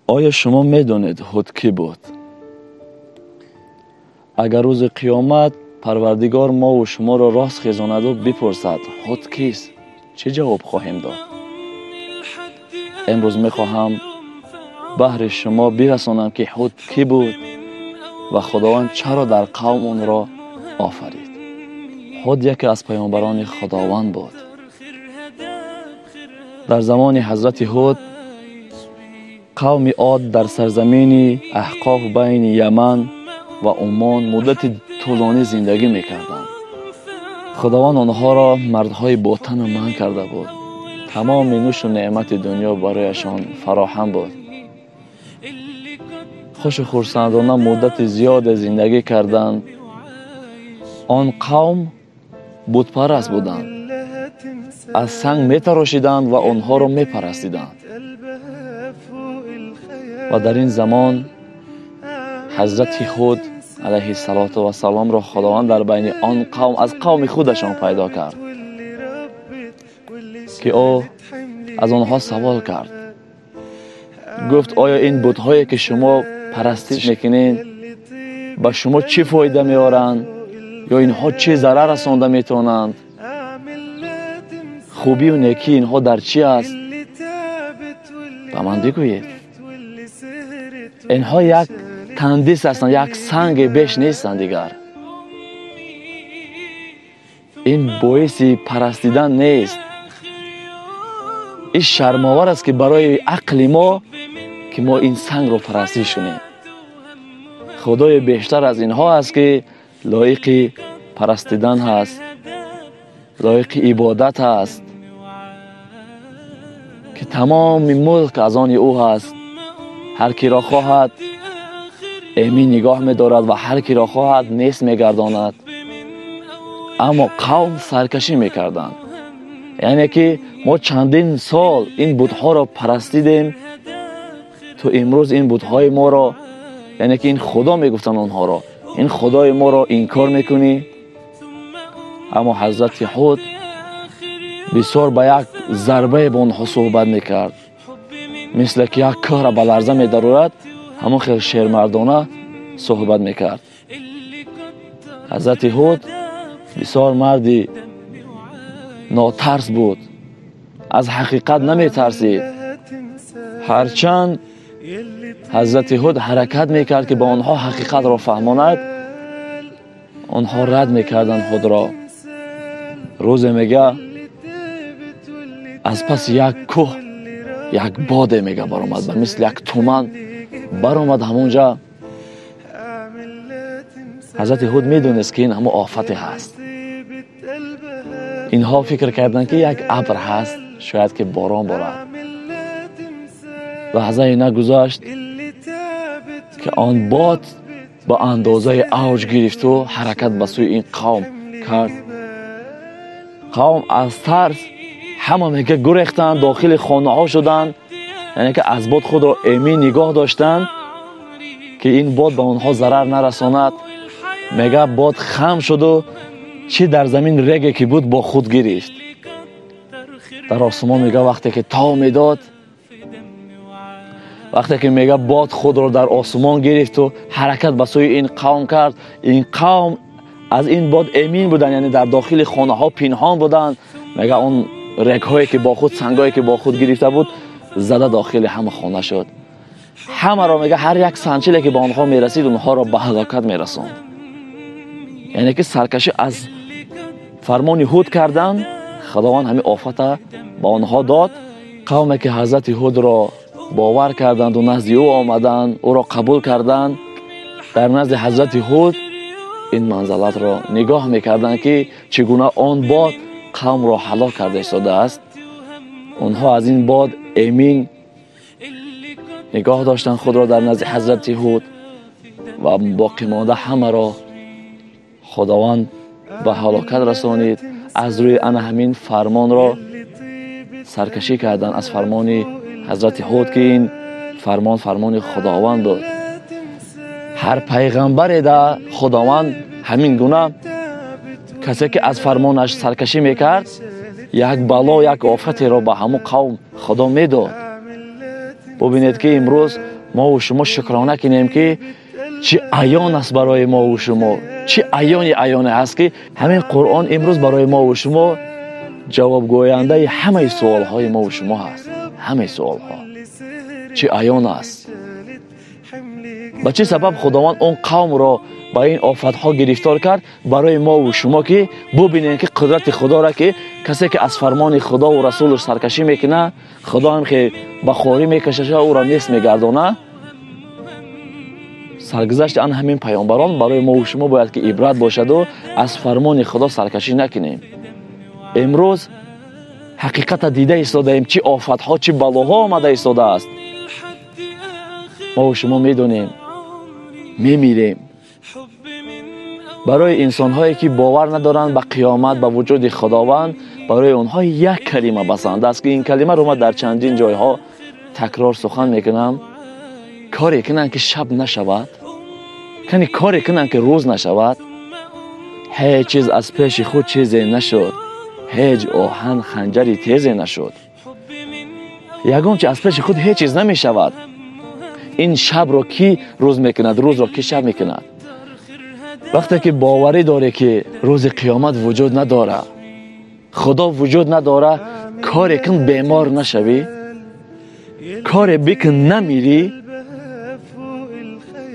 آیا شما میدونید هود کی بود؟ اگر روز قیامت پروردگار ما و شما را راست خیزاند و بپرسد هود کیست؟ چه جواب خواهیم داد؟ امروز میخواهم بهر شما برسانم که هود کی بود و خداوند چرا در قوم اون را آفرید. هود یکی از پیامبران خداوند بود. در زمان حضرت هود قوم عاد در سرزمین احقاف بین یمن و عمان مدت طولانی زندگی میکردند. خداوند آنها را مردهای باطن و منع کرده بود. تمام نوش و نعمت دنیا برایشان فراهم بود. خوش و خرسندانه مدت زیاد زندگی کردند. آن قوم بت پرست بودند. از سنگ میتراشیدند و آنها را میپرستیدند. و در این زمان حضرت هود علیه السلام را خداوند در بین آن قوم از قوم خودشان پیدا کرد که او از آنها سوال کرد. گفت آیا این بت‌هایی که شما پرستش میکنین به شما چه فایده میارند یا اینها چه ضرر رسانده میتونند؟ خوبی و نیکی اینها در چی است؟ به من بگویید. اینها یک تندیس هستند، یک سنگ بیش نیستند دیگر. این باعث پرستیدن نیست. این شرم‌آور است که برای عقل ما که ما این سنگ رو پرستش کنیم. خدای بیشتر از اینها است که لایق پرستیدن هست، لایق عبادت هست، که تمام ملک از آن او هست. هر کی را خواهد ایمی نگاه می‌دارد و هر کی را خواهد نیست می‌گرداند. اما قوم سرکشی می‌کردند. یعنی که ما چندین سال این بت‌ها را پرستیدیم، تو امروز این بت‌های ما را، یعنی که این خدا میگفتن آنها را، این خدای ما را انکار میکنی. اما حضرت هود بسیار با یک ضربه به آنها صحبت میکرد، مثل که یک کار به لرزه می‌دارد، همون خیلی شیرمردانه صحبت میکرد. حضرت هود بسیار مردی ناترس بود، از حقیقت نمیترسید. هرچند حضرت هود حرکت میکرد که با آنها حقیقت را فهماند، آنها رد میکردند هود را. روز میگه از پس یک کوه یک باده میگه برآمد و مثل یک تومن برآمد همونجا. حضرت هود میدونست که این همه آفت هست. اینها فکر کردند که یک ابر هست، شاید که باران بارد. لحظه نگذشت که آن باد با اندازه اوج گرفت و حرکت به سوی این قوم کرد. قوم از ترس همه میگه گریختند، داخل خانه ها شدند. یعنی که از باد خود را ایمی نگاه داشتند که این باد به آنها ضرر نرساند. میگه باد خم شد و چی در زمین رگی که بود با خود گرفت. در آسمان میگه وقتی که تا میداد، وقتی که میگه باد خود را در آسمان گرفت و حرکت به سوی این قوم کرد. این قوم از این باد امین بودن، یعنی در داخل خانه ها پنهان بودند. میگه اون رگ هایی که با خود، سنگایی که با خود گرفته بود، زده داخل همه خانه شد. همه را میگه هر یک سنچیلی که با آنها میرسید اونها را به هلاکت میرساند. یعنی که سرکشی از فرمان هود کردند. خداوند همین آفت با آنها داد. قومی که حضرت هود را باور کردند و نزد او آمدند، او را قبول کردند، در نزد حضرت هود این منزلت را نگاه میکردند که چگونه آن باد قوم را هلاک کرده ایستاده است. اونها از این باد امین نگاه داشتند خود را در نزد حضرت هود و باقی مانده همه را خداوند به هلاکت رسانید. از روی آن همین فرمان را سرکشی کردند از فرمان حضرت هود که این فرمان خداوند بود. هر پیغمبری در خداوند همین گونه کسی که از فرمانش سرکشی میکرد یک بلا، یک آفتی را به همون قوم خدا میداد. ببینید که امروز ما و شما شکرانه کنیم که چی عیان است برای ما و شما، چی عیان است که همین قرآن امروز برای ما و شما جواب گوینده همه سوال های ما و شما هست. همه سوال ها چی عیان است. به چه سبب خداوند اون قوم را با این آفت ها گرفتار کرد؟ برای ما و شما که ببینیم که قدرت خدا را، که کسی که از فرمان خدا و رسولش سرکشی میکنه، خدا هم که بخوری میکشه او را نیست میگردانه. سرگذشت آن همین پیامبران برای ما و شما باید که عبرت باشد و از فرمان خدا سرکشی نکنیم. امروز حقیقت دیده ایستاده ایم، چی آفت ها چی بلاها آمده ایستاده است. ما و شما میدونیم میمیریم. برای انسان هایی که باور ندارند به قیامت، به وجود خداوند، برای اونها یک کلمه بسنده است که این کلمه رو ما در چندین جایها تکرار سخن میکنم. کاری کنن که شب نشود، کنی کاری کنن که روز نشود. هیچ چیز از پیش خود چیزی نشد، هیچ آهن خنجری تیزی نشد. یگان چه از پیش خود هیچ چیز نمی شود. این شب رو کی روز میکند، روز رو کی شب میکند؟ وقتی که باوری داره که روز قیامت وجود نداره، خدا وجود نداره، کاری کن بیمار نشوی، کاری بکن نمیری.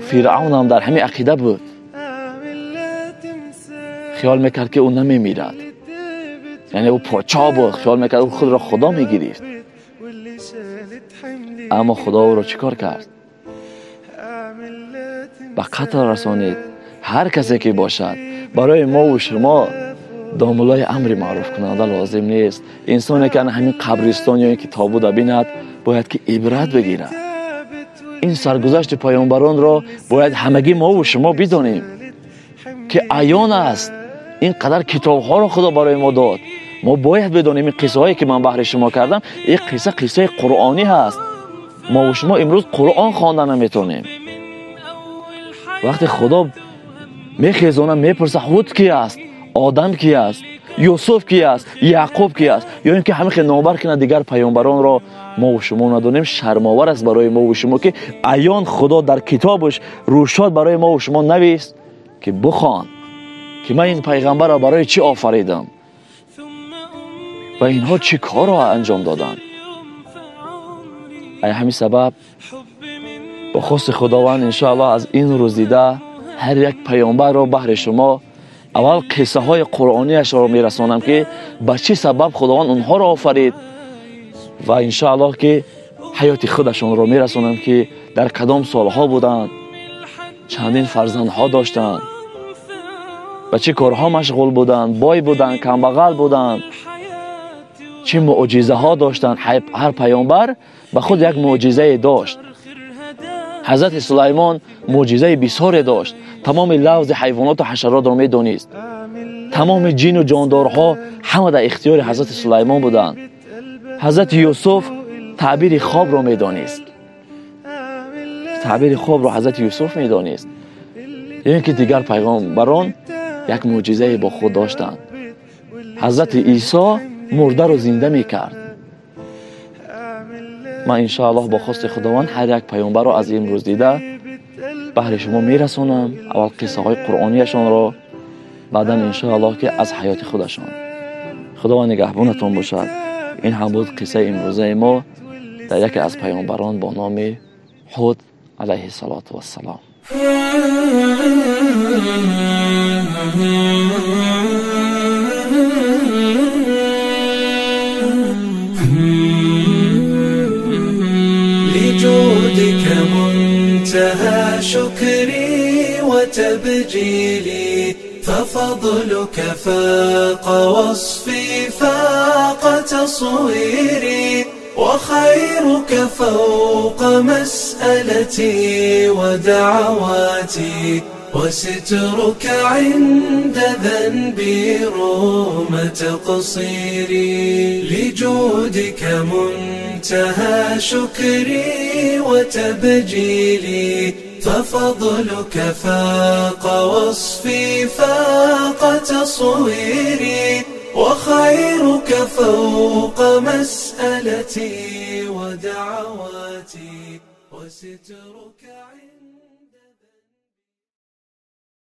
فرعون هم در همین عقیده بود، خیال میکرد که او نمیمیرد، یعنی او پاچا بود، خیال میکرد او خود را خدا میگیرید. اما خدا او را چیکار کرد؟ به قتل رسانید. هر کسی که باشد برای ما و شما داملای امر معروف کننده لازم نیست. انسانی که همین قبرستان یا این که تابوت بیند باید که عبرت بگیره. این سرگذشت پیامبران را باید همگی ما و شما بدانیم که عیان است. این قدر کتاب ها را خدا برای ما داد. ما باید بدانیم این قصه هایی که من بهر شما کردم، این قصه قرآنی هست. ما و شما امروز قرآن خوانده نمیتونیم. وقتی خدا میخیزونه میپرسه هود کی است، آدم کی است، یوسف کی است، یعقوب کی است، یا اینکه همه نامبر کنه دیگر پیامبران را ما و شما ندونیم، شرم‌آور است برای ما و شما که عیان خدا در کتابش روشاد برای ما و شما نویست که بخوان که من این پیغمبر را برای چی آفریدم و اینها چی کار را انجام دادن. ای همین سبب با خواست خداوند انشاءالله از این روز دیده هر یک پیامبر را بهر شما اول قصه های قرآنیش را میرسانم که به چه سبب خداوند اونها را آفرید و انشاءالله که حیات خودشون را میرسانم که در کدام سالها بودند، چندین فرزندها داشتند، به چه کارها مشغول بودند، بای بودند، کمبغل بودند، چه معجزه ها داشتند. هر پیامبر به خود یک معجزه داشت. حضرت سلیمان معجزه بسیاری داشت. تمام لوز حیوانات و حشرات را میدانست. تمام جن و جاندارها همه در اختیار حضرت سلیمان بودند. حضرت یوسف تعبیر خواب را میدانست. تعبیر خواب را حضرت یوسف میدانست. یعنی که دیگر پیغمبران یک معجزه با خود داشتند. حضرت عیسی مرده را زنده میکرد. من انشاءالله با خواست خداوند هر یک پیامبر را از این روز دیده بهر شما میرسونم. اول قصه های قرآنیشان را، بعدا انشاءالله که از حیات خودشان. خداوند نگهبانتان باشد. این هم بود قصه امروزه ما در یکی از پیامبران با نام هود علیه السلام. لجودك منتهى شكري وتبجيلي، ففضلك فاق وصفي فاق تصويري، وخيرك فوق مسألتي ودعواتي، وسترك عند ذنبي رغم تقصيري. لجودك منتهى شكري وتبجيلي، ففضلك فاق وصفي فاق تصويري، وخيرك فوق مسألتي ودعواتي. وسترك عند